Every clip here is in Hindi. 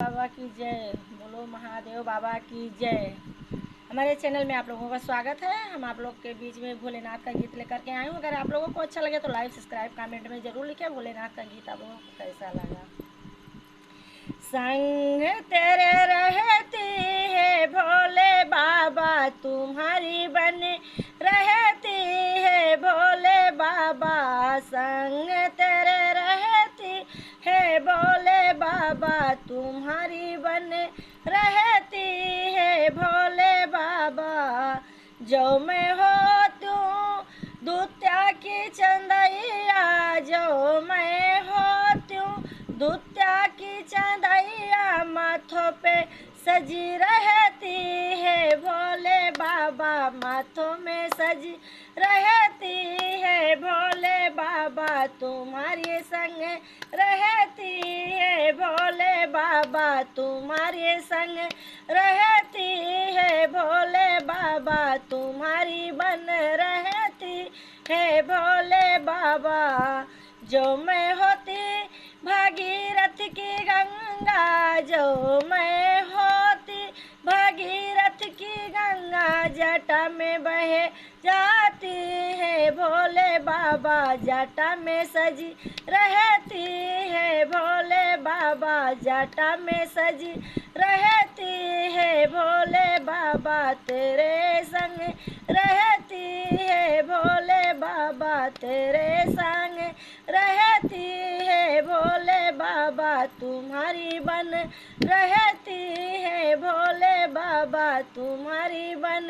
बाबा की जय। बोलो महादेव बाबा की जय। हमारे चैनल में आप लोगों का स्वागत है। हम आप लोग के बीच में भोलेनाथ का गीत लेकर के आए हूँ। अगर आप लोगों को अच्छा लगे तो लाइक सब्सक्राइब कमेंट में ज़रूर लिखें भोलेनाथ का गीत आप लोगों को कैसा लगा। संग तेरे रहती है भोले बाबा, तुम्हारी बने रहती है भोले बाबा। संग तेरे रहती है भोले बाबा, तुम्हारी बने रहती है भोले बाबा। जो मैं हो तू दूत्या की चंदैया, जो मैं हो तू दूत्या की चंदैया, माथों पे सजी रहती है भोले बाबा, माथों में सजी रहती है भोले बाबा। तुम्हारे संग रहती है भोले बाबा, तुम्हारे संग रहती है भोले बाबा। तुम्हारी बन रहती है भोले बाबा। जो मैं होती भागीरथ की गंगा, जो मैं होती भागीरथ की गंगा, जटा में बहे जाती है भोले बाबा, जटा में सजी रहती है भोले बाबा, जटा में सजी रहती है भोले बाबा। तेरे संग रहती है भोले बाबा, तेरे संग रहती है भोले बाबा। तुम्हारी बन रहती है भोले बाबा, तुम्हारी बन।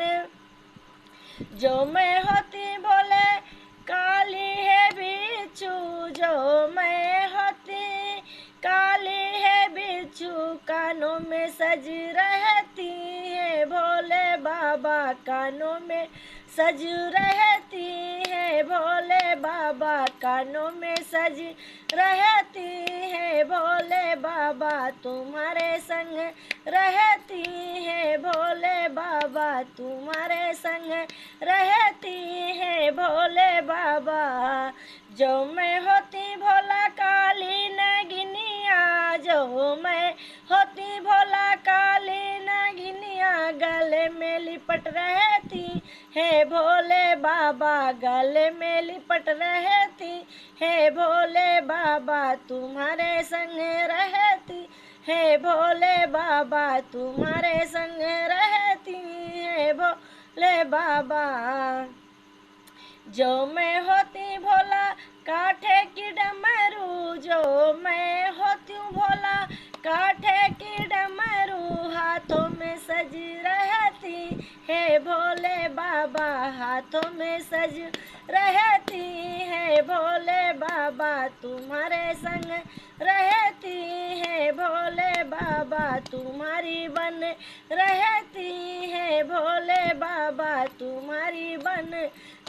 जो मैं होती भोले काली है बिच्छू, जो मैं होती काली है बिच्छू, कानों में सज रहती है भोले बाबा, कानों में सज रहती है भोले बाबा, कानों में सज रहती है भोले बाबा। तुम्हारे संग रहती है भोले बाबा, तुम्हारे संग रहती है भोले बाबा। जो मैं होती भोला काली नगिनिया, जो मैं होती भोला काली नगिनिया, गले में लिपट रहती है भोले बाबा, गले में लिपट रहती है भोले बाबा। तुम्हारे संग रहती है भोले बाबा, तुम्हारे संग रहती है भोले बाबा। जो मैं होती भोला काठे की डमरू, जो मैं होती भोला काठे की डमरू, हाथों में सजी रहती है भोले बाबा, हाथों में सज रहती है भोले बाबा। तुम्हारे संग रहती है भोले बाबा, तुम्हारी बन रहती है भोले बाबा, तुम्हारी बन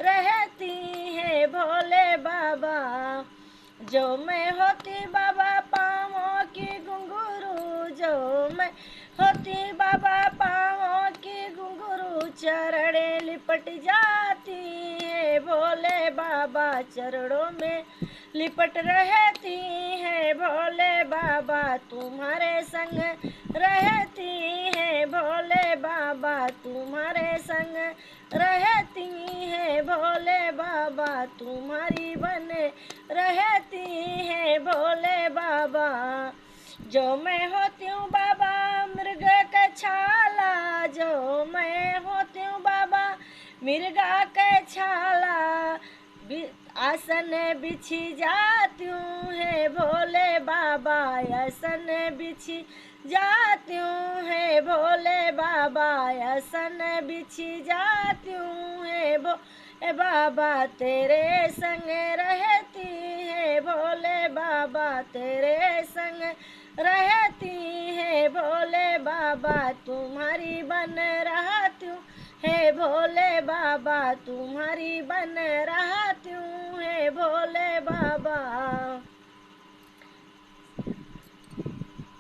रहती है भोले बाबा। जो मैं होती बाबा पाँवों की घुंघरू, जो मैं होती बाबा पाँवों की घुंघरू, चरणे लिपट जाती है भोले बाबा, चरणों में लिपट रहती है भोले बाबा। तुम्हारे संग रहती है भोले बाबा, तुम्हारे संग रहती है भोले बाबा। तुम्हारी बन रहती है भोले बाबा। जो मैं होती हूँ बाबा मृग का छाला, जो मैं होती हूँ बाबा मृगा का छाला, आसन बिछी जाती हूँ है भोले बाबा, आसन बिछी जाती हूँ है भोले बाबा, आसन बिछी जाती हूँ है भोले बाबा। तेरे संग रहती है भोले बाबा, तेरे संग रहती है भोले बाबा। तुम्हारी बन रहती हूँ है भोले बाबा, तुम्हारी बन रहती हूँ है भोले बाबा।